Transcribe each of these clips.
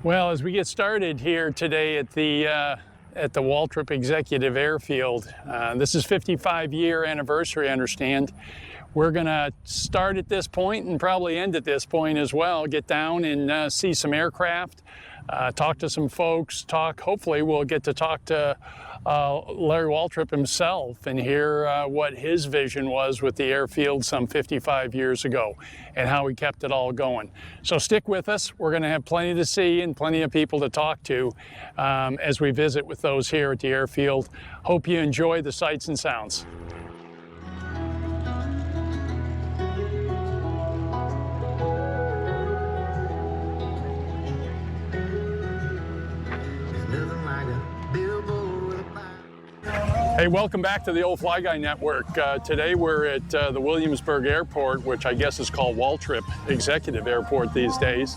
Well, as we get started here today at the Waltrip Executive Airfield, this is 55-year anniversary, I understand. We're going to start at this point and probably end at this point as well. Get down and see some aircraft, talk to some folks, hopefully we'll get to talk to Larry Waltrip himself and hear what his vision was with the airfield some 55 years ago and how he kept it all going. So stick with us. We're going to have plenty to see and plenty of people to talk to as we visit with those here at the airfield. Hope you enjoy the sights and sounds. Hey, welcome back to the Old Fly Guy Network. Today we're at the Williamsburg Airport, which I guess is called Waltrip Executive Airport these days.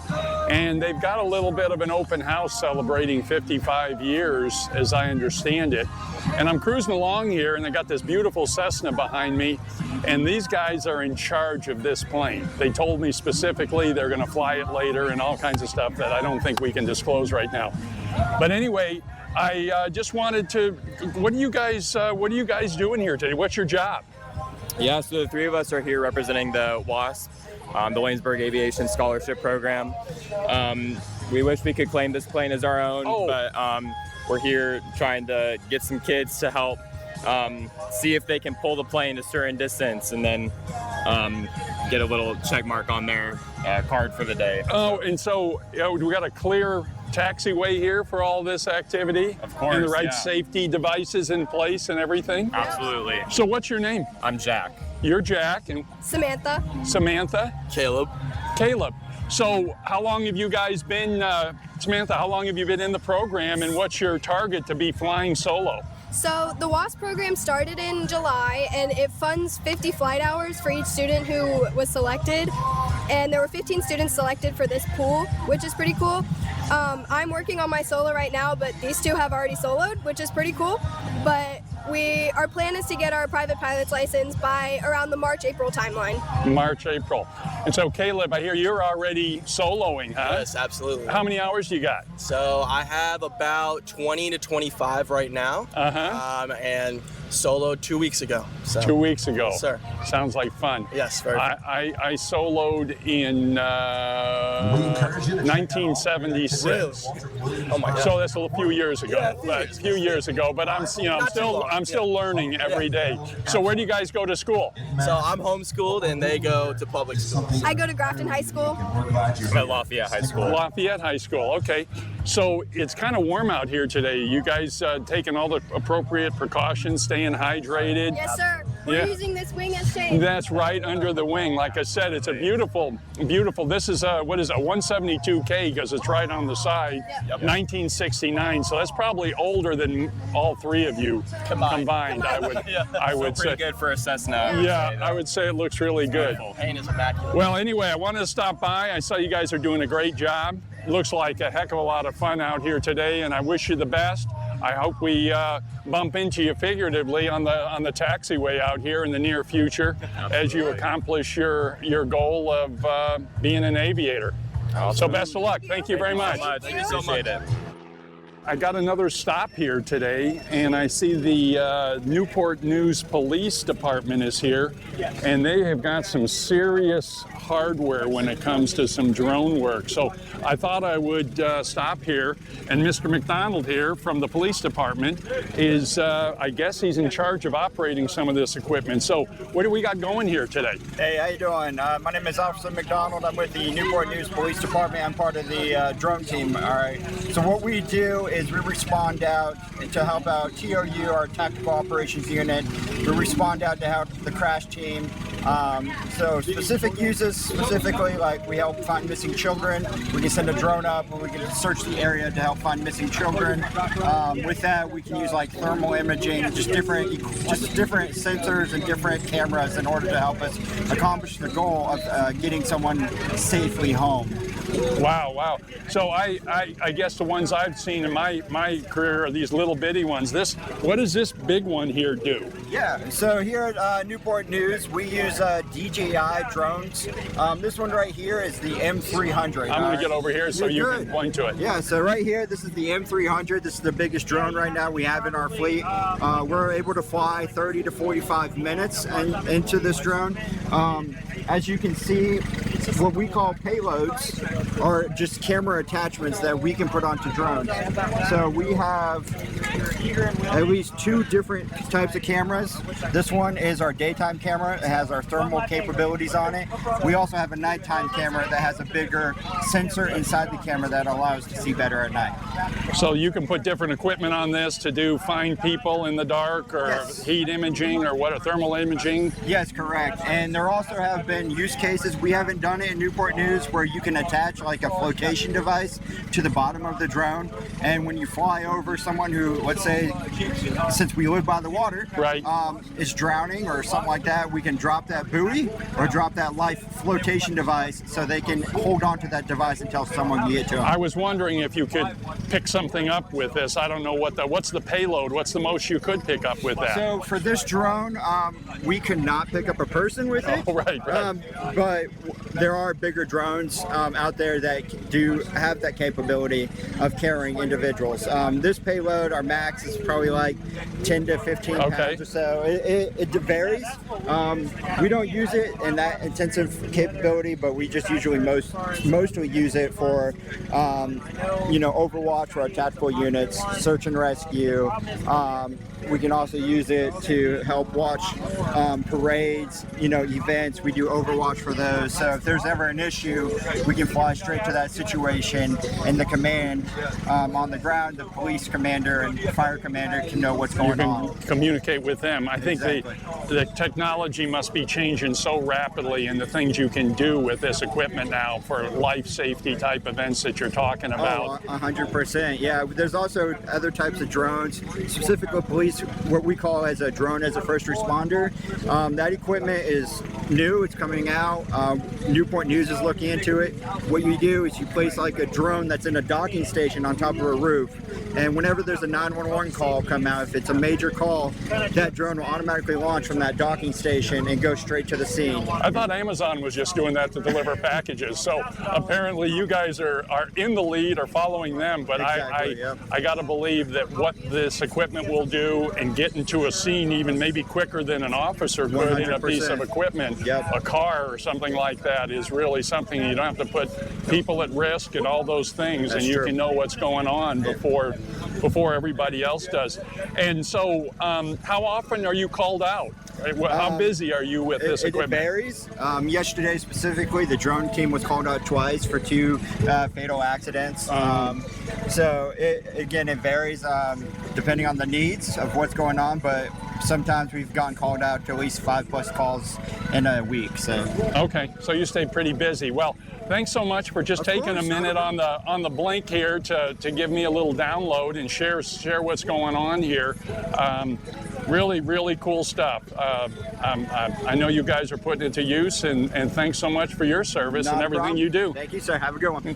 And they've got a little bit of an open house celebrating 55 years, as I understand it. And I'm cruising along here, and they got this beautiful Cessna behind me. And these guys are in charge of this plane. They told me specifically they're going to fly it later and all kinds of stuff that I don't think we can disclose right now. But anyway, I just wanted to, what are you guys doing here today? What's your job? Yeah, so the three of us are here representing the WASP, the Williamsburg Aviation Scholarship Program. We wish we could claim this plane as our own, but we're here trying to get some kids to help see if they can pull the plane a certain distance and then get a little check mark on their card for the day. Oh, and so we got a clear taxiway here for all this activity? Of course, and the right safety devices in place and everything? Absolutely. So what's your name? I'm Jack. You're Jack. And Samantha. Samantha? Caleb. Caleb. So how long have you guys been, Samantha, how long have you been in the program and what's your target to be flying solo? So the WASP program started in July and it funds 50 flight hours for each student who was selected. And there were 15 students selected for this pool, which is pretty cool. I'm working on my solo right now, but these two have already soloed, which is pretty cool. But our plan is to get our private pilot's license by around the March-April timeline. March-April. And so Caleb, I hear you're already soloing, huh? Yes, absolutely. How many hours do you got? So I have about 20 to 25 right now. And soloed 2 weeks ago. So. 2 weeks ago. Yes, sir. Sounds like fun. Yes, very fun. I soloed in 1976. Really? Oh my God. So that's a few years ago. But I'm still learning every day. So where do you guys go to school? So I'm homeschooled and they go to public school. I go to Grafton High School. At Lafayette High School. Lafayette High School, okay. So it's kind of warm out here today. You guys taking all the appropriate precautions, staying hydrated? Yes, sir. We're using this wing as shade. That's right, under the wing. Like I said, it's a beautiful, this is a 172K because it's right on the side, 1969. So that's probably older than all three of you combined. I would say. Pretty good for a Cessna. Yeah, I would say it looks really good. Paint is immaculate. Well, anyway, I wanted to stop by. I saw you guys are doing a great job. Looks like a heck of a lot of fun out here today, and I wish you the best. I hope we bump into you figuratively on the taxiway out here in the near future as you accomplish your goal of being an aviator. Awesome. So best of luck. Thank you very much. Thank you so much. I got another stop here today, and I see the Newport News Police Department is here, and they have got some serious hardware when it comes to some drone work. So I thought I would stop here, and Mr. McDonald here from the police department is, I guess he's in charge of operating some of this equipment. So what do we got going here today? Hey, how you doing? My name is Officer McDonald. I'm with the Newport News Police Department. I'm part of the drone team. All right. So what we do is we respond out to help out TOU, our Tactical Operations Unit. We respond out to help the crash team. So specific uses, specifically like we help find missing children. We can send a drone up and we can search the area to help find missing children. With that, we can use like thermal imaging, just different sensors and different cameras in order to help us accomplish the goal of getting someone safely home. Wow, wow. So I guess the ones I've seen in my career are these little bitty ones. What does this big one here do? Yeah, so here at Newport News, we use DJI drones. This one right here is the M300. I'm going to get over here so you can point to it. Yeah, so right here, this is the M300. This is the biggest drone right now we have in our fleet. We're able to fly 30 to 45 minutes into this drone. As you can see, what we call payloads are just camera attachments that we can put onto drones. So we have at least 2 different types of cameras. This one is our daytime camera. It has our thermal capabilities on it. We also have a nighttime camera that has a bigger sensor inside the camera that allows us to see better at night. So you can put different equipment on this to find people in the dark, or Yes. heat imaging, or thermal imaging? Yes, correct. And there also have been use cases, we haven't done it in Newport News, where you can attach like a flotation device to the bottom of the drone. And when you fly over someone who, let's say, since we live by the water, Right. Is drowning or something like that, we can drop that buoy or drop that life flotation device so they can hold on to that device until someone can get to them. I was wondering if you could pick something up with this. I don't know what's the payload. What's the most you could pick up with that? So for this drone, we could not pick up a person with it. Oh, right. But there are bigger drones out there that do have that capability of carrying individuals. This payload, our max is probably like 10 to 15 pounds or so. It varies. We don't use it in that intensive capability, but we just usually mostly use it for overwatch for our tactical units, search and rescue. We can also use it to help watch parades, events. We do overwatch for those. So if there's ever an issue, we can fly straight to that situation, and the command on the ground, the police commander and fire commander can know what's going on. Communicate with them. I think the technology must be changing so rapidly, and the things you can do with this equipment now for life safety type events that you're talking about. 100%. Yeah, there's also other types of drones, specifically police, what we call as a drone as a first responder. That equipment is new, it's coming out. Newport News is looking into it. What you do is you place like a drone that's in a docking station on top of a roof, and whenever there's a 911 call come out, if it's a major call, that drone will automatically launch from that docking station and go straight to the scene. I thought Amazon was just doing that to deliver packages, so apparently you guys are in the lead or following them, but Exactly, I got to believe that what this equipment will do and get into a scene even maybe quicker than an officer could in a piece of equipment, a car or something like that, is really something. You don't have to put people at risk and all those things. That's and you true. can know what's going on before everybody else does. And so how often are you called out? How busy are you with this equipment? It varies. Yesterday specifically, the drone team was called out twice for 2 fatal accidents. So it varies depending on the needs of what's going on, but sometimes we've gotten called out to at least 5+ calls in a week. So okay, so you stay pretty busy. Well, thanks so much for just taking a minute on the blink here to give me a little download and share what's going on here. Really, really cool stuff. I know you guys are putting it to use, and thanks so much for your service and everything you do. Thank you, sir. Have a good one.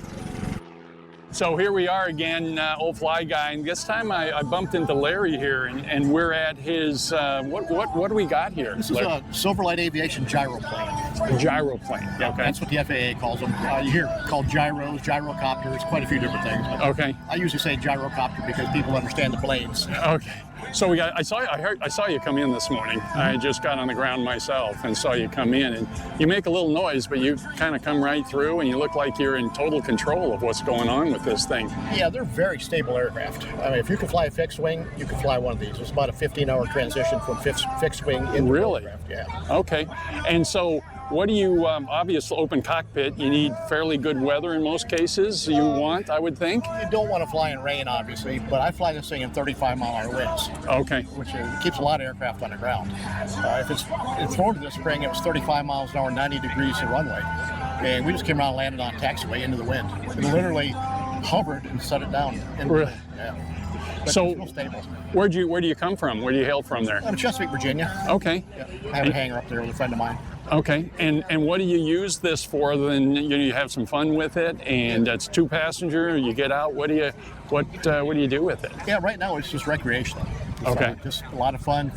So here we are again, old fly guy, and this time I bumped into Larry here, and we're at his, what do we got here? This is a Silverlight Aviation gyroplane. Gyroplane, Yeah, okay. that's what the FAA calls them. You hear called gyros, gyrocopters, quite a few different things. Okay. I usually say gyrocopter because people understand the blades. Okay. So I saw you come in this morning. I just got on the ground myself and saw you come in, and you make a little noise, but you kind of come right through, and you look like you're in total control of what's going on with this thing. Yeah, they're very stable aircraft. I mean, if you can fly a fixed wing, you can fly one of these. It's about a 15-hour transition from fixed wing into Really? aircraft. Yeah. Okay. And so what do you, obviously open cockpit, you need fairly good weather in most cases, you want, I would think? You don't want to fly in rain, obviously, but I fly this thing in 35-mile-an-hour winds. Okay. Which keeps a lot of aircraft on the ground. If it's in Florida this spring, it was 35 miles an hour, 90 degrees the runway. And we just came around and landed on taxiway into the wind. It literally hovered and set it down. Really? Yeah. But So, it's real stable. where do you come from? Where do you hail from there? I'm in Chesapeake, Virginia. Okay. Yeah. I have a hangar up there with a friend of mine. Okay, and what do you use this for? Then you have some fun with it, and it's 2-passenger. You get out. What do you do with it? Yeah, right now it's just recreational. Okay. Just a lot of fun.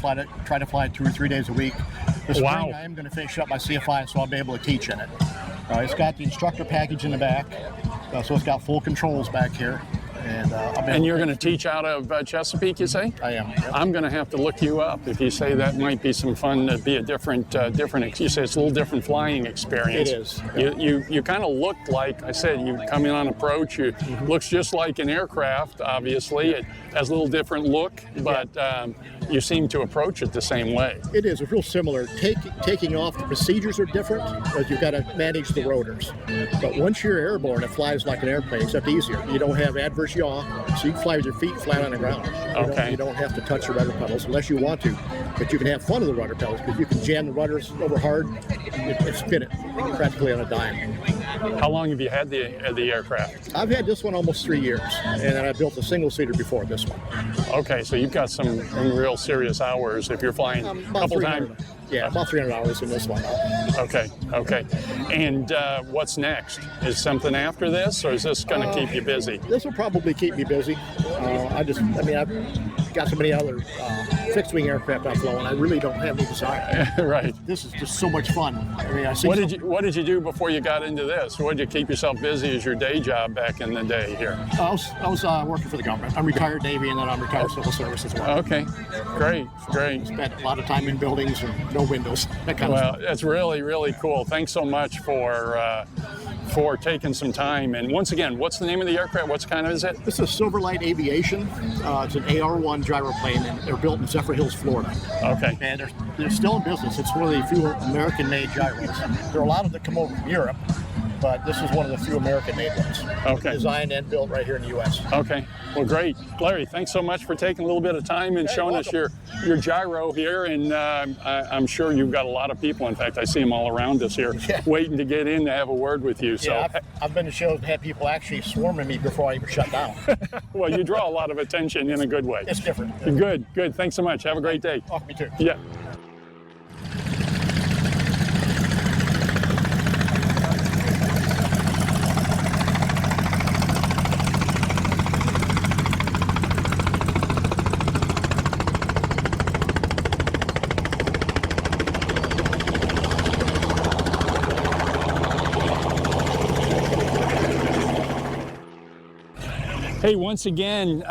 Try to fly 2 or 3 days a week. This spring I am going to finish up my CFI, so I'll be able to teach in it. It's got the instructor package in the back, so it's got full controls back here. And you're going to teach out of Chesapeake, you say? I am. Yep. I'm going to have to look you up if you say that might be some fun to be a different. You say it's a little different flying experience. It is. You kind of look like I said. You come in on approach. You looks just like an aircraft. Obviously, it has a little different look, but you seem to approach it the same way. It is. It's real similar. Taking off, the procedures are different, but you've got to manage the rotors. But once you're airborne, it flies like an airplane, except easier. You don't have adverse yaw, so you can fly with your feet flat on the ground. You don't have to touch the rudder pedals unless you want to, but you can have fun with the rudder pedals because you can jam the rudders over hard and spin it practically on a dime. How long have you had the aircraft? I've had this one almost 3 years, and then I built a single-seater before this one. Okay, so you've got some real serious hours if you're flying a couple times. Yeah, about 300 hours in this one. Okay. And what's next? Is something after this, or is this going to keep you busy? This will probably keep me busy. I've got so many other fixed-wing aircraft I've flown. I really don't have any desire. Right. This is just so much fun. What did you do before you got into this? What did you keep yourself busy as your day job back in the day here? I was working for the government. I'm retired Navy, and then I'm retired civil service as well. Okay, great. Spent a lot of time in buildings and no windows. That kind of stuff. Well, that's really, really cool. Thanks so much for taking some time. And once again, what's the name of the aircraft? What kind of is it? This is Silverlight Aviation. It's an AR-1 gyroplane, and they're built in Zephyr Hills, Florida. Okay. And they're still in business. It's one of the few American-made gyros. There are a lot of that come over from Europe, but this is one of the few American-made ones. Okay. Designed and built right here in the U.S. Okay. Well, great. Larry, thanks so much for taking a little bit of time and showing us your gyro here. And I'm sure you've got a lot of people. In fact, I see them all around us here waiting to get in to have a word with you. So I've been to shows and had people actually swarming me before I even shut down. Well, you draw a lot of attention in a good way. It's different. Good. Thanks so much. Have a great day. Oh, me too. Yeah. Hey, once again,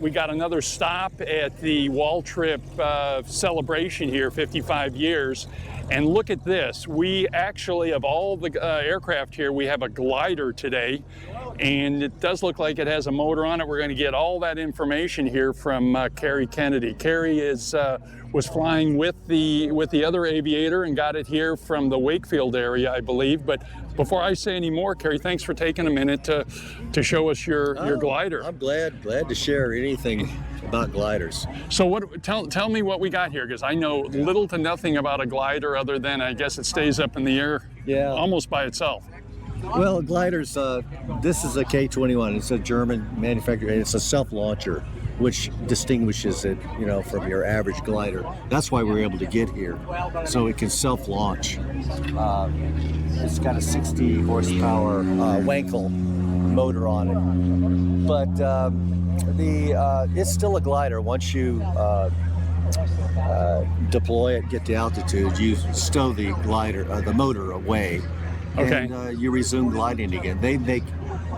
we got another stop at the Waltrip celebration here, 55 years. And look at this. We actually, of all the aircraft here, we have a glider today. And it does look like it has a motor on it. We're going to get all that information here from Carrie Kennedy. Carrie was flying with the other aviator and got it here from the Wakefield area, I believe. But before I say any more, Carrie, thanks for taking a minute to show us your glider. I'm glad to share anything about gliders. So tell me what we got here, because I know little to nothing about a glider other than I guess it stays up in the air almost by itself. Well, gliders, this is a K-21. It's a German manufacturer, and it's a self-launcher, which distinguishes it, from your average glider. That's why we're able to get here, so it can self-launch. It's got a 60 horsepower Wankel motor on it, but it's still a glider. Once you deploy it, get to altitude, you stow the motor away. Okay. And you resume gliding again. They make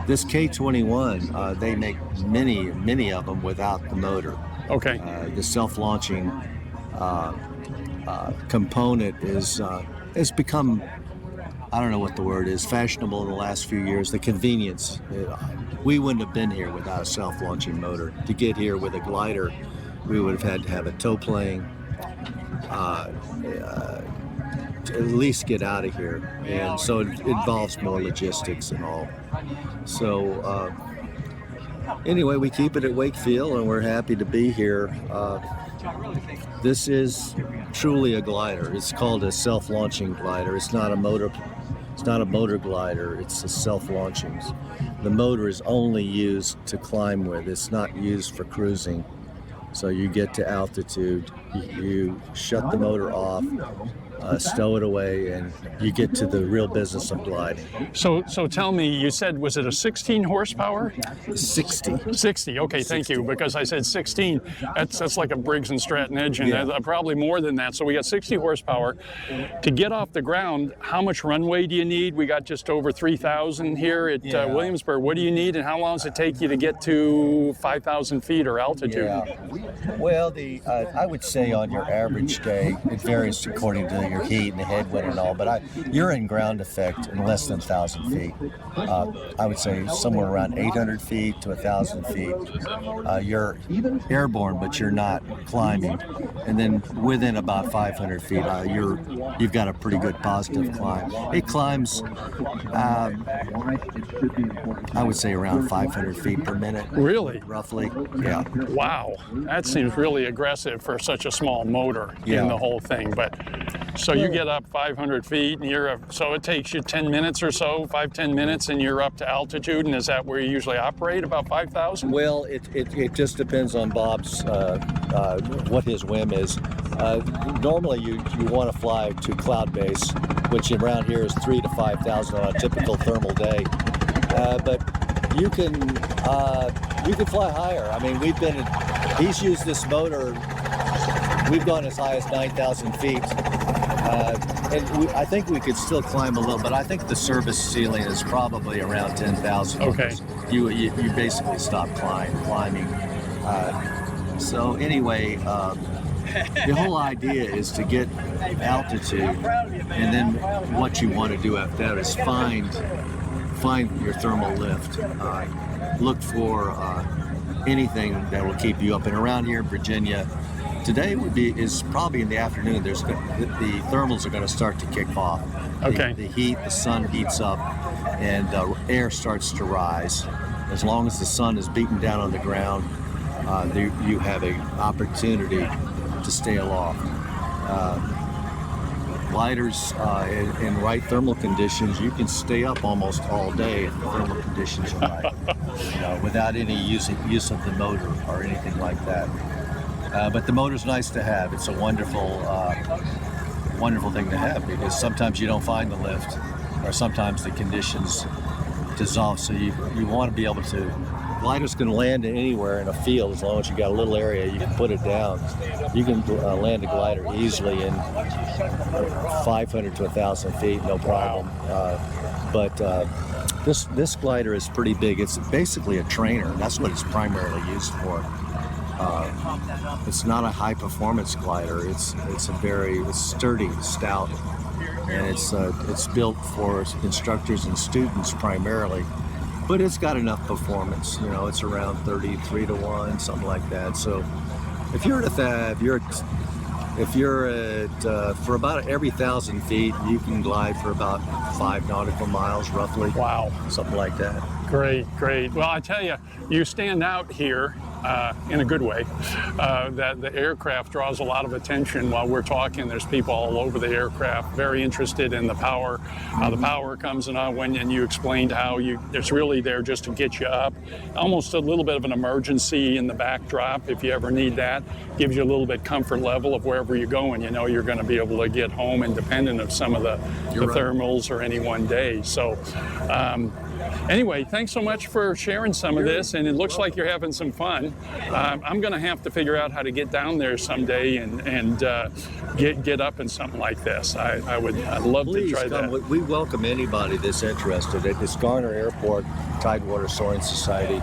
this K-21. They make many of them without the motor. Okay. The self-launching component has become, I don't know what the word is, fashionable in the last few years. The convenience. We wouldn't have been here without a self-launching motor. To get here with a glider, we would have had to have a tow plane. At least get out of here, and so it involves more logistics and all. So anyway, we keep it at Wakefield, and we're happy to be here. This is truly a glider. It's called a self-launching glider. It's not a motor glider. It's a self-launching. The motor is only used to climb with. It's not used for cruising. So you get to altitude, you shut the motor off, stow it away, and you get to the real business of gliding. So tell me, you said, was it a 16 horsepower? 60. 60, okay, thank you, because I said 16. That's like a Briggs and Stratton engine, probably more than that. So we got 60 horsepower. To get off the ground, how much runway do you need? We got just over 3,000 here at Williamsburg. What do you need, and how long does it take you to get to 5,000 feet or altitude? Well, I would say on your average day, it varies according to your heat and the headwind and all, but you're in ground effect in less than 1,000 feet. I would say somewhere around 800 feet to 1,000 feet. You're airborne, but you're not climbing. And then within about 500 feet, you've got a pretty good positive climb. It climbs, I would say around 500 feet per minute. Really? Roughly, yeah. Wow, that seems really aggressive for such a small motor in the whole thing. But so you get up 500 feet, and so it takes you 10 minutes or so, 5-10 minutes, and you're up to altitude. And is that where you usually operate, about 5,000? Well, it just depends on Bob's what his whim is. Normally, you want to fly to cloud base, which around here is 3,000 to 5,000 on a typical thermal day. But you can fly higher. I mean, he's used this motor. We've gone as high as 9,000 feet. And I think we could still climb a little, but I think the service ceiling is probably around 10,000. Okay. You basically stop climbing. So anyway, the whole idea is to get altitude, and then what you want to do after that is find your thermal lift. Look for anything that will keep you up. And around here in Virginia, today is probably in the afternoon. The thermals are going to start to kick off. Okay. The sun heats up, and air starts to rise. As long as the sun is beaten down on the ground, you have an opportunity to stay aloft. Gliders in right thermal conditions, you can stay up almost all day if the thermal conditions are right, without any use of the motor or anything like that. But the motor's nice to have. It's a wonderful thing to have, because sometimes you don't find the lift, or sometimes the conditions dissolve. So you want to be able to. Gliders can land anywhere in a field as long as you got a little area. You can put it down. You can land a glider easily in 500 to 1,000 feet, no problem. But this glider is pretty big. It's basically a trainer. That's what it's primarily used for. It's not a high-performance glider. It's sturdy, stout, and it's built for instructors and students primarily. But it's got enough performance. It's around 33 to 1, something like that. So if you're at for about every 1,000 feet, you can glide for about 5 nautical miles, roughly. Wow. Something like that. Great. Well, I tell you, you stand out here in a good way. That the aircraft draws a lot of attention while we're talking. There's people all over the aircraft very interested in the power, how the power comes in, and you explained how it's really there just to get you up. Almost a little bit of an emergency in the backdrop if you ever need that. Gives you a little bit comfort level of wherever you're going. You're going to be able to get home independent of some of the thermals or any one day. So anyway, thanks so much for sharing some of this, and it looks like you're having some fun. I'm going to have to figure out how to get down there someday and get up in something like this. I'd love to try that. We welcome anybody that's interested. It's Garner Airport, Tidewater Soaring Society.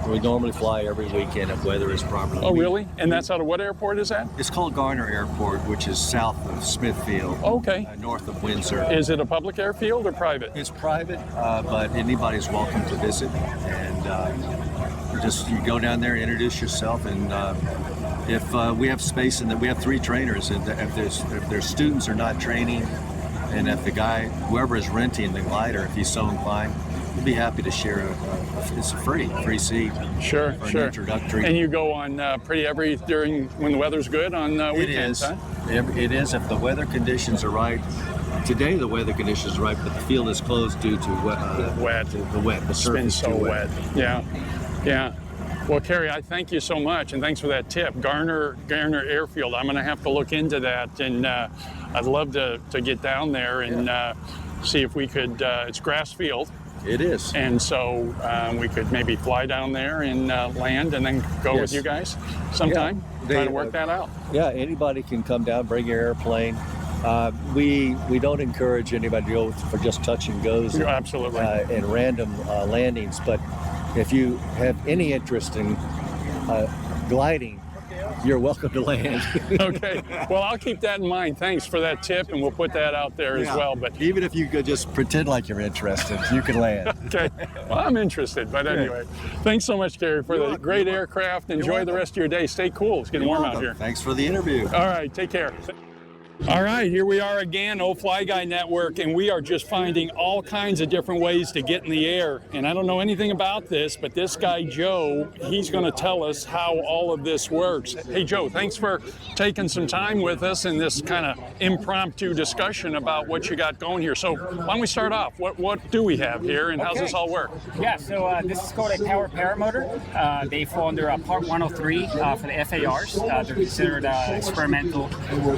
We normally fly every weekend if weather is properly. Oh, really? And that's out of what airport is that? It's called Garner Airport, which is south of Smithfield. Okay. North of Windsor. Is it a public airfield or private? It's private, but anybody's welcome to visit. And just you go down there, introduce yourself, and if we have space, and we have 3 trainers, and if their students are not training, and if whoever is renting the glider, if he's so inclined, we'd be happy to share it's a free seat. Sure. Introductory. And you go on during when the weather's good on weekends, huh? It is if the weather conditions are right. Today the weather conditions are right, but the field is closed due to wet. The wet. The surface been so wet. Yeah. Well, Kerry, I thank you so much, and thanks for that tip. Garner Airfield. I'm going to have to look into that, and I'd love to get down there and see if we could. It's grass field. It is. And so we could maybe fly down there and land and then go with you guys sometime. Try to work that out. Yeah, anybody can come down, bring your airplane. We don't encourage anybody to go for just touch and goes Absolutely. And random landings. But if you have any interest in gliding, you're welcome to land. Okay. Well, I'll keep that in mind. Thanks for that tip, and we'll put that out there as well. But even if you could just pretend like you're interested, you can land. Okay. Well, I'm interested. But anyway, thanks so much, Gary, for the great aircraft. Enjoy the rest of your day. Stay cool. It's getting warm out here. Thanks for the interview. All right. Take care. All right, here we are again, Old Fly Guy Network, and we are just finding all kinds of different ways to get in the air. And I don't know anything about this, but this guy, Joe, he's going to tell us how all of this works. Hey, Joe, thanks for taking some time with us in this kind of impromptu discussion about what you got going here. So why don't we start off? What do we have here, and how's this all work? Yeah, so this is called a power paramotor. They fall under Part 103 for the FARs. They're considered experimental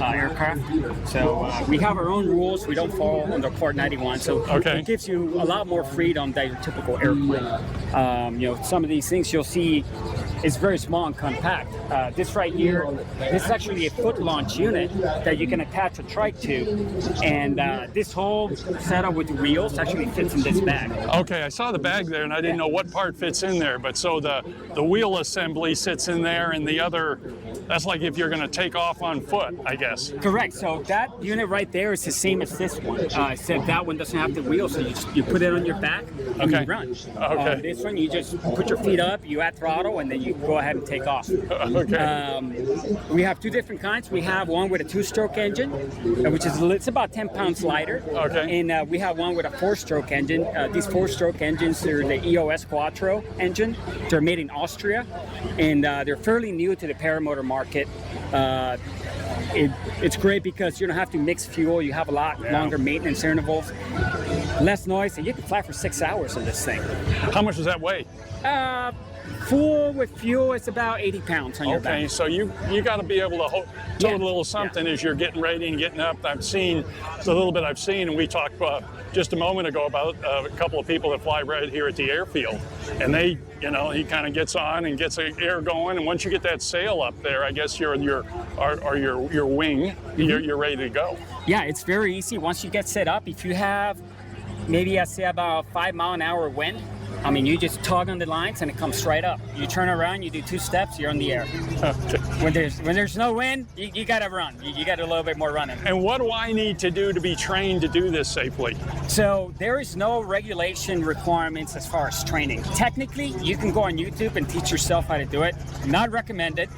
aircraft. So we have our own rules. We don't fall under Part 91. So it gives you a lot more freedom than your typical airplane. You know, some of these things you'll see is very small and compact. This right here, this is actually a foot launch unit that you can attach a trike to. And this whole setup with the wheels actually fits in this bag. Okay, I saw the bag there and I didn't know what part fits in there. But so the wheel assembly sits in there, and the other, that's like if you're going to take off on foot, I guess. Correct. So that unit right there is the same as this one, except that one doesn't have the wheel, so you put it on your back and you run. Okay. This one, you just put your feet up, you add throttle, and then you go ahead and take off. Okay. We have two different kinds. We have one with a two-stroke engine, which is it's about 10 pounds lighter. Okay. And we have one with a four-stroke engine. These four-stroke engines are the EOS Quattro engine. They're made in Austria, and they're fairly new to the paramotor market. It's great because you don't have to mix fuel. You have a lot longer maintenance intervals, less noise, and you can fly for 6 hours on this thing. How much does that weigh? Full with fuel, it's about 80 pounds on your back. Okay, so you got to be able to tote a little something as you're getting ready and getting up. I've seen and we talked just a moment ago about a couple of people that fly right here at the airfield, and they, he kind of gets on and gets the air going, and once you get that sail up there, I guess you're your wing, you're ready to go. Yeah, it's very easy once you get set up. If you have maybe I say about 5 mile an hour wind, I mean, you just tug on the lines and it comes straight up. You turn around, you do 2 steps, you're in the air. Okay. When there's no wind, you got to run. You got a little bit more running. And what do I need to do to be trained to do this safely? So there is no regulation requirements as far as training. Technically, you can go on YouTube and teach yourself how to do it. Not recommended.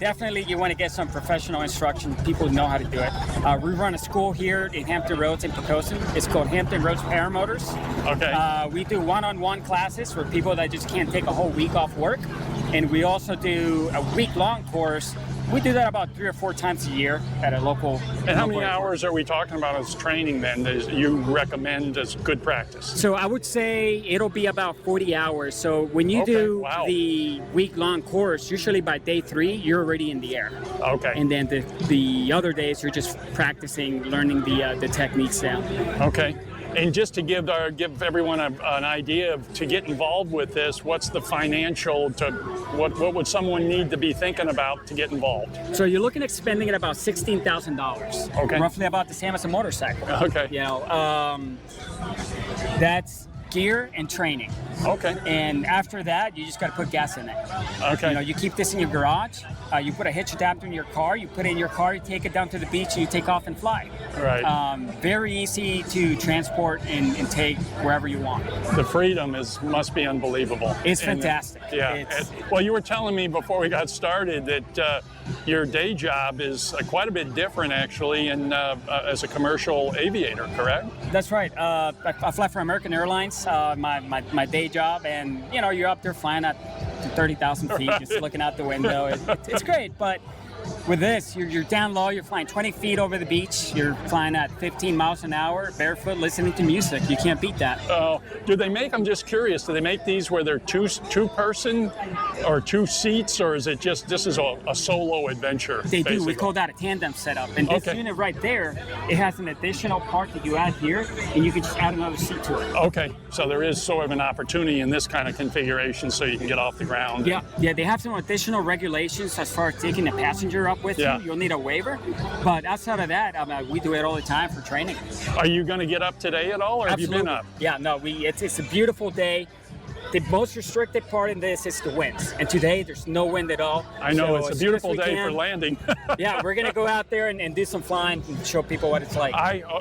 Definitely, you want to get some professional instruction. People know how to do it. We run a school here in Hampton Roads in Pocosin. It's called Hampton Roads Paramotors. Okay. We do one-on-one classes for people that just can't take a whole week off work. And we also do a week-long course. We do that about 3 or 4 times a year at a local. And how many hours are we talking about as training then that you recommend as good practice? So I would say it'll be about 40 hours. So when you do the week-long course, usually by day 3, you're already in the air. Okay. And then the other days, you're just practicing, learning the techniques down. Okay. And just to give everyone an idea of to get involved with this, what's the financial what would someone need to be thinking about to get involved? So you're looking at spending about $16,000. Okay. Roughly about the same as a motorcycle. Okay. That's gear and training. Okay. And after that, you just got to put gas in it. Okay. You keep this in your garage. You put a hitch adapter in your car. You put it in your car. You take it down to the beach, and you take off and fly. Right. Very easy to transport and take wherever you want. The freedom must be unbelievable. It's fantastic. Well, you were telling me before we got started that your day job is quite a bit different, actually, as a commercial aviator, correct? That's right. I fly for American Airlines, my day job, and you're up there flying at 30,000 feet, just looking out the window. It's great, but with this, you're down low, you're flying 20 feet over the beach, you're flying at 15 miles an hour, barefoot, listening to music. You can't beat that. Oh, do they make, I'm just curious, do they make these where they're two person or 2 seats, or is it just, this is a solo adventure? They basically? do. We call that a tandem setup. And this unit right there, it has an additional part that you add here, and you can just add another seat to it. Okay, so there is sort of an opportunity in this kind of configuration so you can get off the ground. Yeah, they have some additional regulations as far as taking the passenger up with you. You'll need a waiver. But outside of that, we do it all the time for training. Are you going to get up today at all, or have you been up? Yeah, no, it's a beautiful day. The most restricted part in this is the winds. And today, there's no wind at all. I know, so it's a beautiful day for landing. Yeah, we're going to go out there and do some flying and show people what it's like.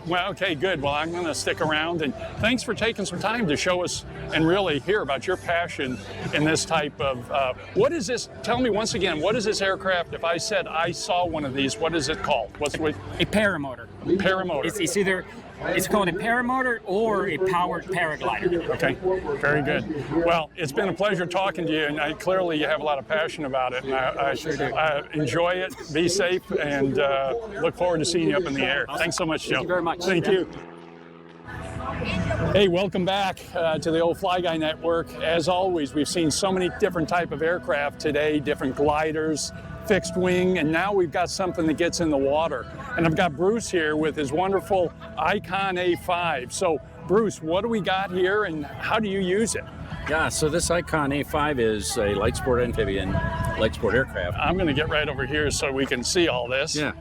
Well, okay, good. Well, I'm going to stick around. And thanks for taking some time to show us and really hear about your passion in this type of, what is this? Tell me once again, what is this aircraft? If I said I saw one of these, what is it called? A paramotor. Paramotor. It's either... It's called a paramotor or a powered paraglider. Okay, very good. Well, it's been a pleasure talking to you, and clearly you have a lot of passion about it. And I sure do. Enjoy it, be safe, and look forward to seeing you up in the air. Thanks so much, Joe. Thank you very much. Thank you. Hey, welcome back to the old Fly Guy Network. As always, we've seen so many different type of aircraft today, different gliders, fixed wing, and now we've got something that gets in the water. And I've got Bruce here with his wonderful Icon A5. So Bruce, what do we got here and how do you use it? Yeah, so this Icon A5 is a light sport amphibian, light sport aircraft. I'm going to get right over here so we can see all this. Yeah.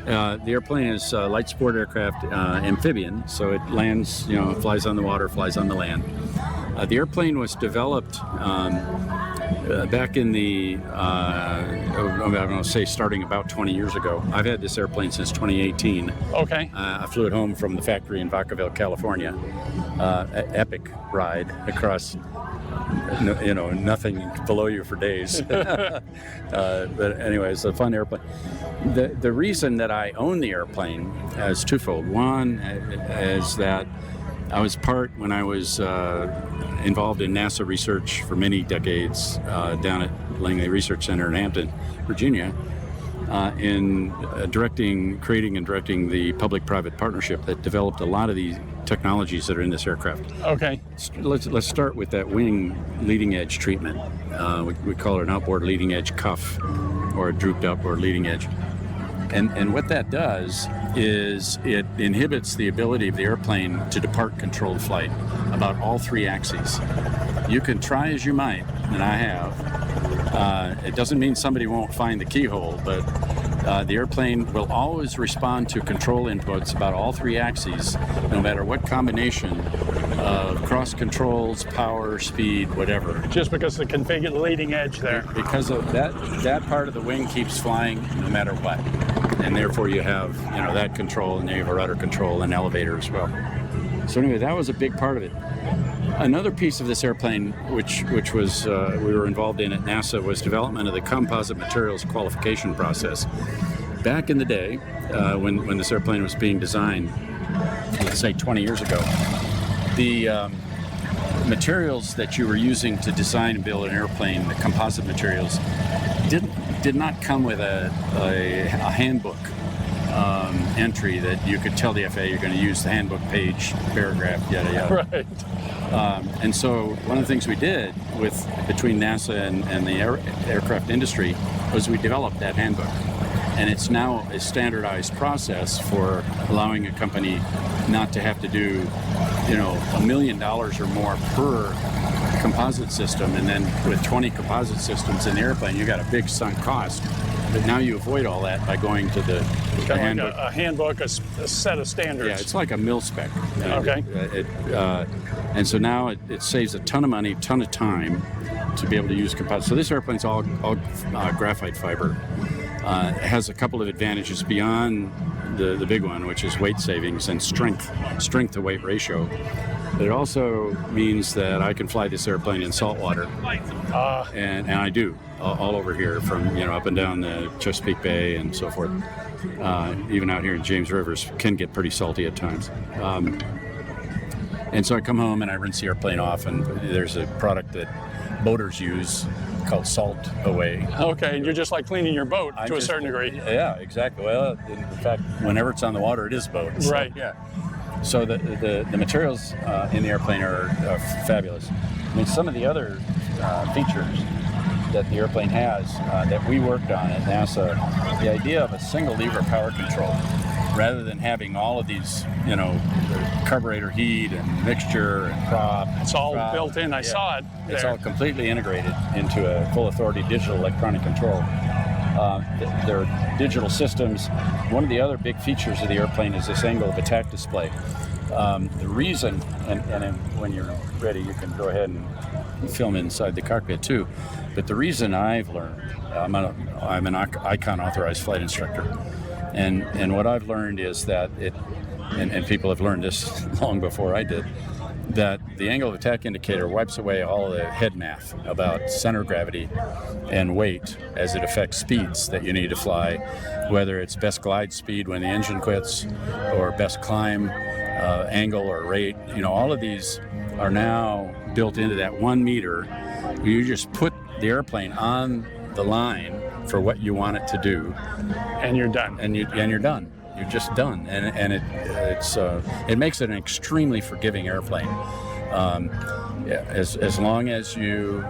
The airplane is a light sport aircraft amphibian, so it lands, flies on the water, flies on the land. The airplane was developed back in the, I'm going to say starting about 20 years ago. I've had this airplane since 2018. Okay. I flew it home from the factory in Vacaville, California. Epic ride across, nothing below you for days. But anyway, it's a fun airplane. The reason that I own the airplane is twofold. One is that I was when I was involved in NASA research for many decades down at Langley Research Center in Hampton, Virginia, in creating and directing the public-private partnership that developed a lot of these technologies that are in this aircraft. Okay. Let's start with that wing leading edge treatment. We call it an outboard leading edge cuff or a drooped upboard leading edge. And what that does is it inhibits the ability of the airplane to depart controlled flight about all 3 axes. You can try as you might, and I have. It doesn't mean somebody won't find the keyhole, but the airplane will always respond to control inputs about all 3 axes, no matter what combination of cross controls, power, speed, whatever. Just because the configured leading edge there. Because of that part of the wing keeps flying no matter what. And therefore you have, that control, and then you have a rudder control and elevator as well. So anyway, that was a big part of it. Another piece of this airplane, which was we were involved in at NASA, was development of the composite materials qualification process. Back in the day, when this airplane was being designed, let's say 20 years ago, the materials that you were using to design and build an airplane, the composite materials, did not come with a handbook entry that you could tell the FAA you're going to use the handbook page, paragraph, yada yada. Right. And so one of the things we did between NASA and the aircraft industry was we developed that handbook. And it's now a standardized process for allowing a company not to have to do, $1 million or more per composite system. And then with 20 composite systems in the airplane, you got a big sunk cost. But now you avoid all that by going to the handbook. Like a handbook, a set of standards. Yeah, it's like a mil spec. Okay. And so now it saves a ton of money, a ton of time to be able to use composite. So this airplane's all graphite fiber. It has a couple of advantages beyond the big one, which is weight savings and strength to weight ratio. But it also means that I can fly this airplane in salt water, and I do all over here, from up and down the Chesapeake Bay and so forth. Even out here in James Rivers can get pretty salty at times. And so I come home and I rinse the airplane off, and there's a product that boaters use called salt away. Okay, and you're just like cleaning your boat I'm to a just- certain degree. Yeah, exactly. Well, in fact, whenever it's on the water, it is boat. So, Right. Yeah. So the materials in the airplane are fabulous. I mean, some of the other features that the airplane has that we worked on at NASA, the idea of a single lever power control, rather than having all of these, carburetor heat and mixture and prop. It's all built in. I saw it It's there. all completely integrated into a full authority digital electronic control. There are digital systems. One of the other big features of the airplane is this angle of attack display. The reason, and when you're ready, you can go ahead and film inside the cockpit too. But the reason I've learned, I'm an ICON authorized flight instructor, and what I've learned is that and people have learned this long before I did, that the angle of attack indicator wipes away all the head math about center of gravity and weight as it affects speeds that you need to fly, whether it's best glide speed when the engine quits or best climb angle or rate. All of these are now built into that 1 meter. You just put the airplane on the line for what you want it to do, And you're done. and you're done. You're just done, and it makes it an extremely forgiving airplane. As long as you,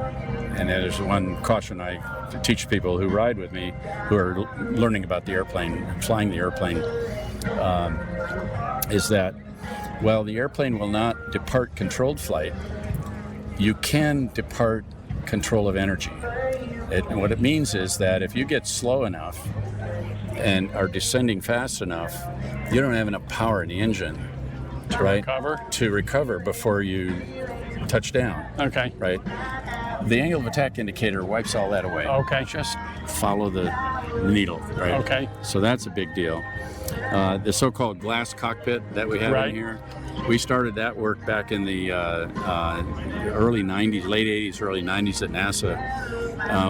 and there's one caution I teach people who ride with me, who are learning about the airplane, flying the airplane, is that while the airplane will not depart controlled flight, you can depart control of energy. And what it means is that if you get slow enough and are descending fast enough, you don't have enough power in the engine to recover before you touch down. Okay. Right? The angle of attack indicator wipes all that away. Okay. Just follow the needle, right? Okay. So that's a big deal. The so-called glass cockpit that we have Right. in here, we started that work back in the early 90s, late 80s, early 90s at NASA.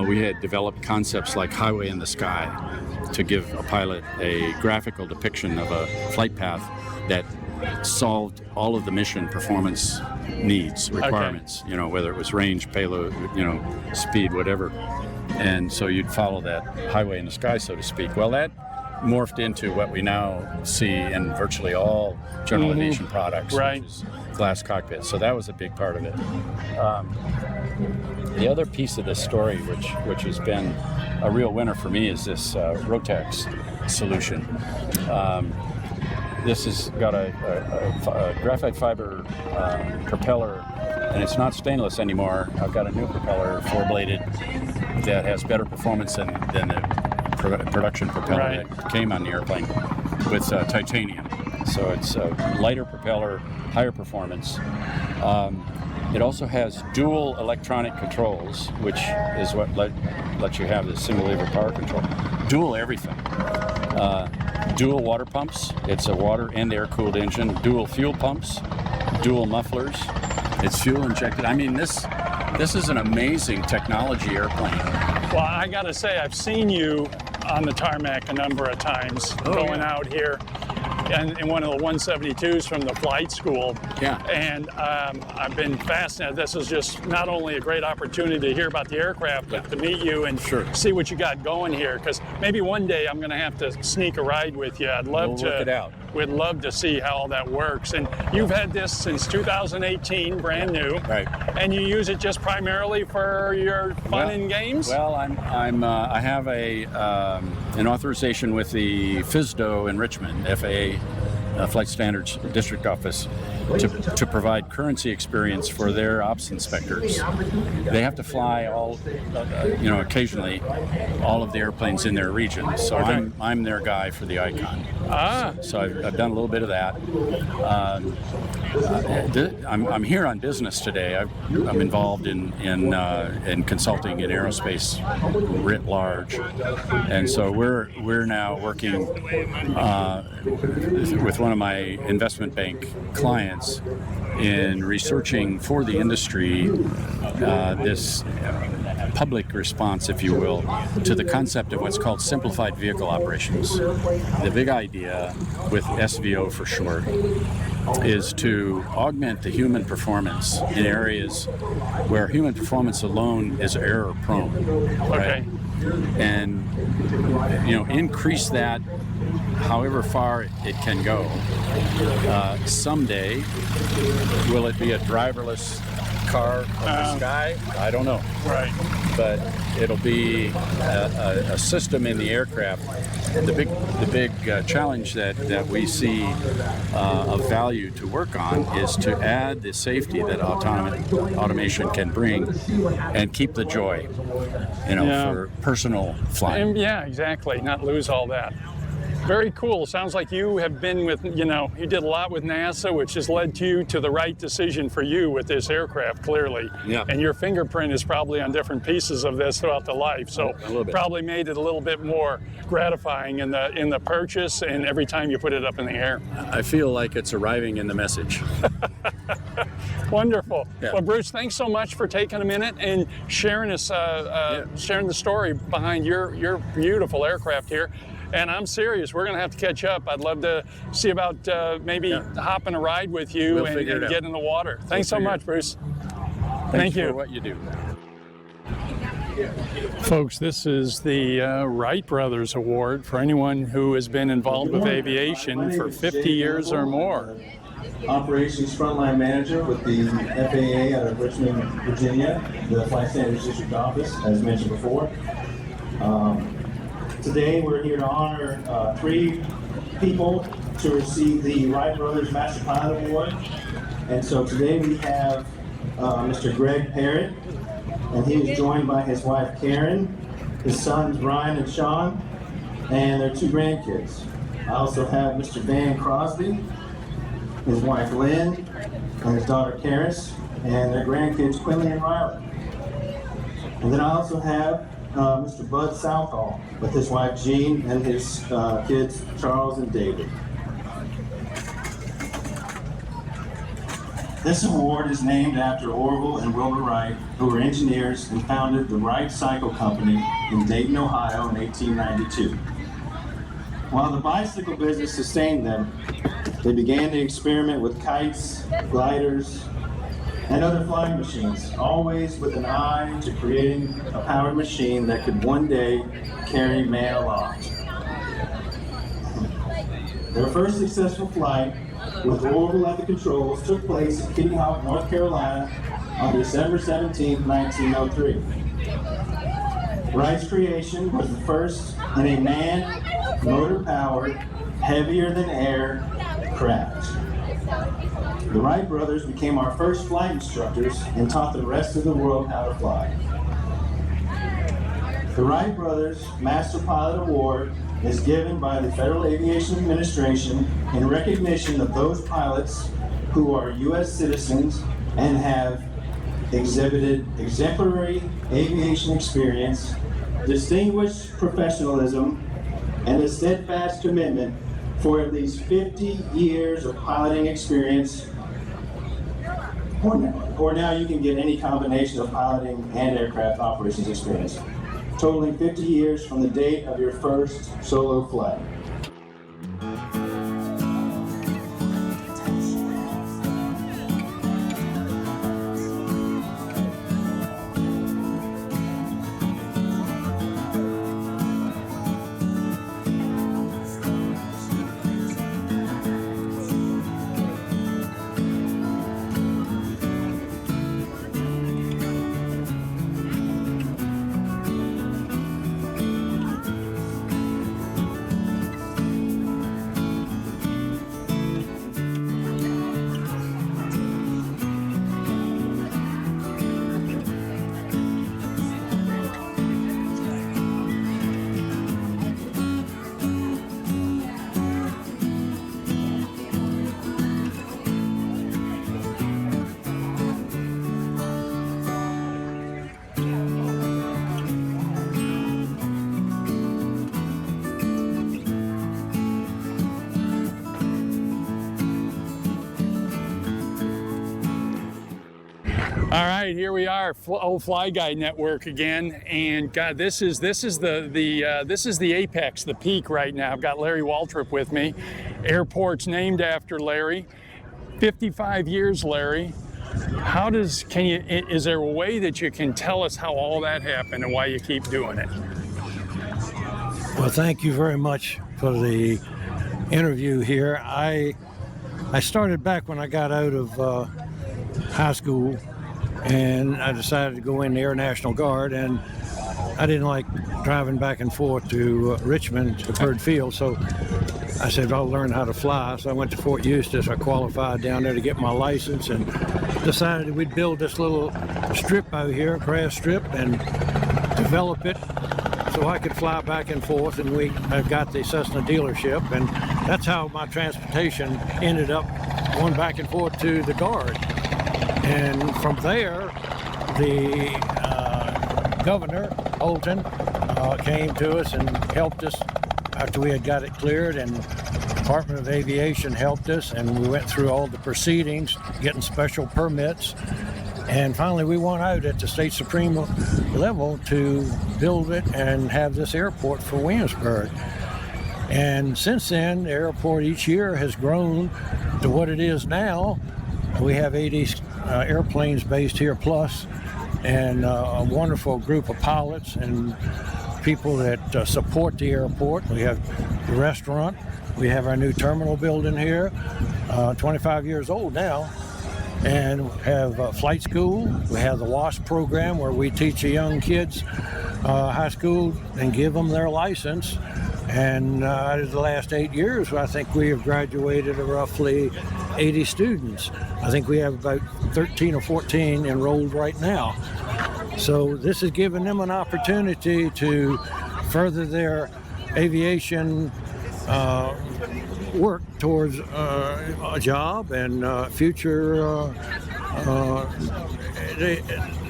We had developed concepts like highway in the sky to give a pilot a graphical depiction of a flight path that solved all of the mission performance needs, requirements, whether it was range, payload, speed, whatever. And so you'd follow that highway in the sky, so to speak. Well, that morphed into what we now see in virtually all general aviation products, Right. which is glass cockpits. So that was a big part of it. The other piece of this story, which has been a real winner for me, is this Rotex solution. This has got a graphite fiber propeller, and it's not stainless anymore. I've got a new propeller, 4-bladed, that has better performance than the production propeller Right. that came on the airplane with titanium. So it's a lighter propeller, higher performance. It also has dual electronic controls, which is what lets you have this single lever power control. Dual everything. Dual water pumps. It's a water and air cooled engine. Dual fuel pumps. Dual mufflers. It's fuel injected. I mean, this is an amazing technology airplane. Well, I got to say, I've seen you on the tarmac a number of times going out here in one of the 172s from the flight school. Yeah. And I've been fascinated. This is just not only a great opportunity to hear about the aircraft, but to meet you and see what you got going here. Because maybe one day I'm going to have to sneak a ride with you. I'd love We'll to. work it out. We'd love to see how all that works. And you've had this since 2018, brand new. Right. And you use it just primarily for your fun and games? Well, I have an authorization with the FSDO in Richmond, FAA Flight Standards District Office, to provide currency experience for their ops inspectors. They have to fly occasionally all of the airplanes in their region. So I'm their guy for the ICON. So I've done a little bit of that. I'm here on business today. I'm involved in consulting in aerospace writ large, and so we're now working with one of my investment bank clients in researching for the industry this public response, if you will, to the concept of what's called simplified vehicle operations. The big idea with SVO for short is to augment the human performance in areas where human performance alone is error prone, right? And increase that however far it can go. Someday, will it be a driverless car in the sky? I don't know. Right. But it'll be a system in the aircraft. The big challenge that we see of value to work on is to add the safety that automation can bring and keep the joy, for personal flying. And yeah, exactly. Not lose all that. Very cool. Sounds like you have been with, you did a lot with NASA, which has led you to the right decision for you with this aircraft, clearly. Yeah. And your fingerprint is probably on different pieces of this throughout the life. So probably made it a little bit more gratifying in the purchase and every time you put it up in the air. I feel like it's arriving in the message. Wonderful. Yeah. Well, Bruce, thanks so much for taking a minute and sharing us, sharing the story behind your beautiful aircraft here. And I'm serious, we're going to have to catch up. I'd love to see about maybe hopping a ride with you and get in the water. Thanks so much, Bruce. Thank you for what you do. Folks, this is the Wright Brothers Award for anyone who has been involved with aviation for 50 years or more. Operations Frontline Manager with the FAA out of Richmond, Virginia, the Flight Standards District Office, as mentioned before. Today we're here to honor 3 people to receive the Wright Brothers Master Pilot Award. And so today we have Mr. Greg Parrott, and he is joined by his wife Karen, his sons Ryan and Sean, and their 2 grandkids. I also have Mr. Van Crosby, his wife Lynn, and his daughter Karis, and their grandkids Quinley and Riley. And then I also have Mr. Bud Southall with his wife Jean and his kids Charles and David. This award is named after Orville and Wilbur Wright, who were engineers and founded the Wright Cycle Company in Dayton, Ohio in 1892. While the bicycle business sustained them, they began to experiment with kites, gliders, and other flying machines, always with an eye to creating a powered machine that could one day carry man aloft. Their first successful flight with Orville at the controls took place in Kitty Hawk, North Carolina on December 17, 1903. Wright's creation was the first in a manned, motor-powered, heavier-than-air craft. The Wright brothers became our first flight instructors and taught the rest of the world how to fly. The Wright Brothers Master Pilot Award is given by the Federal Aviation Administration in recognition of those pilots who are U.S. citizens and have exhibited exemplary aviation experience, distinguished professionalism, and a steadfast commitment for at least 50 years of piloting experience, or now you can get any combination of piloting and aircraft operations experience, totaling 50 years from the date of your first solo flight. All right, here we are, old Fly Guy Network again, and God, this is the apex, the peak right now. I've got Larry Waltrip with me. Airport's named after Larry. 55 years, Larry. Is there a way that you can tell us how all that happened and why you keep doing it? Well, thank you very much for the interview here. I started back when I got out of high school, and I decided to go in the Air National Guard, and I didn't like driving back and forth to Richmond to Byrd Field, so I said I'll learn how to fly. So I went to Fort Eustis. I qualified down there to get my license, and decided we'd build this little strip out here, grass strip, and develop it so I could fly back and forth. And I got the Cessna dealership, and that's how my transportation ended up going back and forth to the Guard. And from there, the Governor, Holton, came to us and helped us after we had got it cleared, and Department of Aviation helped us, and we went through all the proceedings, getting special permits, and finally we won out at the state supreme level to build it and have this airport for Williamsburg. And since then, the airport each year has grown to what it is now. We have 80 airplanes based here plus, and a wonderful group of pilots and people that support the airport. We have the restaurant. We have our new terminal building here, 25 years old now, and have flight school. We have the WASP program where we teach the young kids high school and give them their license. And out of the last 8 years, I think we have graduated roughly 80 students. I think we have about 13 or 14 enrolled right now. So this has given them an opportunity to further their aviation work towards a job and future.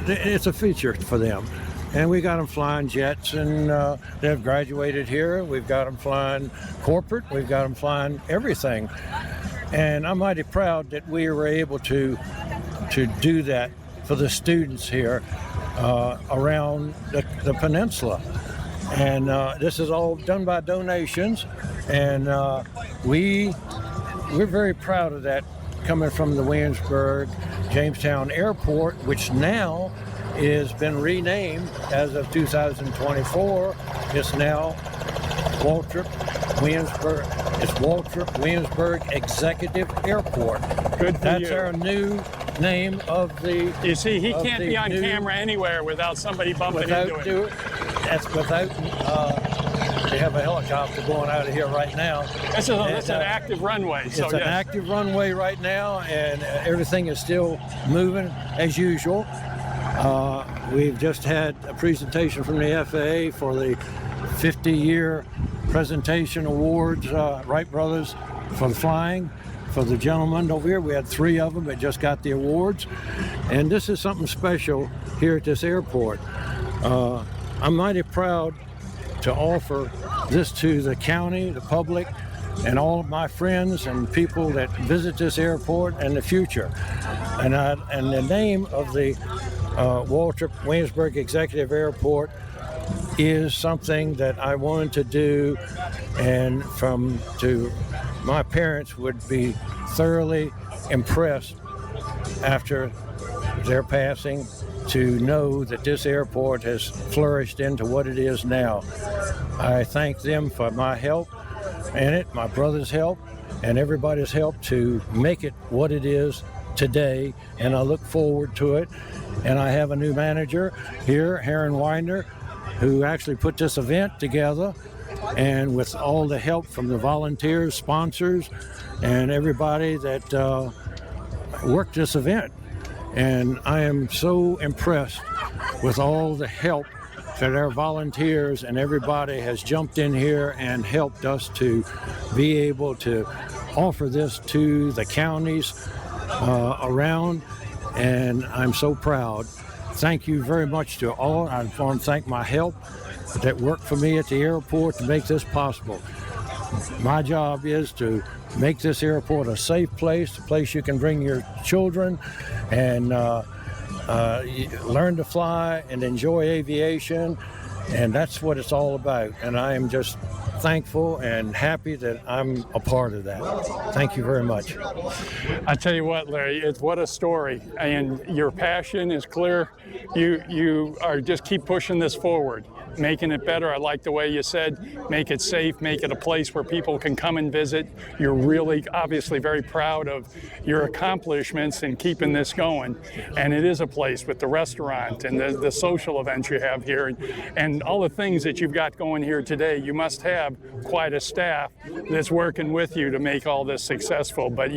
It's a future for them. And we got them flying jets, and they've graduated here. We've got them flying corporate. We've got them flying everything. And I'm mighty proud that we were able to do that for the students here around the peninsula. And this is all done by donations, and we're very proud of that, coming from the Williamsburg Jamestown Airport, which now has been renamed as of 2024. It's now Waltrip Williamsburg. It's Waltrip Williamsburg Executive Airport. Good for That's you. our new name of the. You see, he can't be on camera anywhere without somebody bumping into it. That's without. We have a helicopter going out of here right now. That's an active runway. So it's an active runway right now, and everything is still moving as usual. We've just had a presentation from the FAA for the 50-year presentation awards, Wright brothers, for the flying. For the gentlemen over here, we had 3 of them that just got the awards. And this is something special here at this airport. I'm mighty proud to offer this to the county, the public, and all of my friends and people that visit this airport in the future. And the name of the Waltrip Williamsburg Executive Airport is something that I wanted to do, and my parents would be thoroughly impressed after their passing to know that this airport has flourished into what it is now. I thank them for my help in it, my brother's help, and everybody's help to make it what it is today, and I look forward to it. And I have a new manager here, Heron Winder, who actually put this event together, and with all the help from the volunteers, sponsors, and everybody that worked this event. And I am so impressed with all the help that our volunteers and everybody has jumped in here and helped us to be able to offer this to the counties around, and I'm so proud. Thank you very much to all. I want to thank my help that worked for me at the airport to make this possible. My job is to make this airport a safe place, a place you can bring your children and learn to fly and enjoy aviation, and that's what it's all about. And I am just thankful and happy that I'm a part of that. Thank you very much. I tell you what, Larry, what a story, and your passion is clear. You are just keep pushing this forward, making it better. I like the way you said, make it safe, make it a place where people can come and visit. You're really obviously very proud of your accomplishments in keeping this going. And it is a place with the restaurant and the social events you have here and all the things that you've got going here today. You must have quite a staff that's working with you to make all this successful. But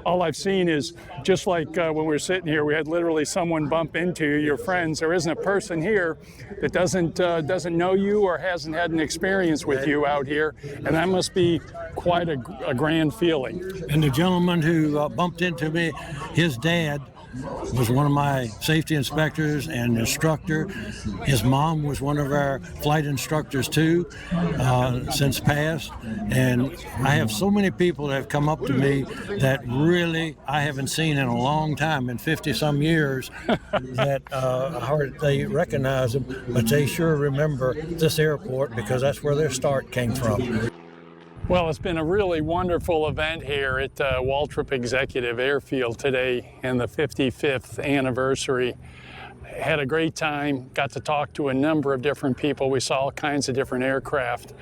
all I've seen is just like when we were sitting here, we had literally someone bump into you, your friends. There isn't a person here that doesn't know you or hasn't had an experience with you out here, and that must be quite a grand feeling. And the gentleman who bumped into me, his dad was one of my safety inspectors and instructor. His mom was one of our flight instructors too, since passed. And I have so many people that have come up to me that really I haven't seen in a long time, in 50 some years, that they recognize them, but they sure remember this airport because that's where their start came from. Well, it's been a really wonderful event here at Waltrip Executive Airfield today in the 55th anniversary. Had a great time, got to talk to a number of different people. We saw all kinds of different aircraft.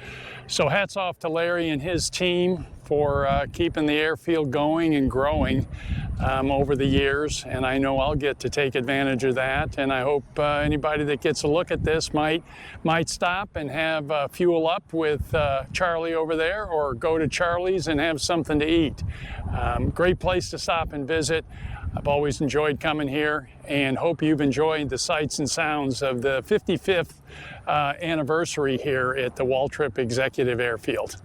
So hats off to Larry and his team for keeping the airfield going and growing over the years, and I know I'll get to take advantage of that, and I hope anybody that gets a look at this might stop and have fuel up with Charly over there, or go to Charly's and have something to eat. Great place to stop and visit. I've always enjoyed coming here, and hope you've enjoyed the sights and sounds of the 55th anniversary here at the Waltrip Executive Airfield.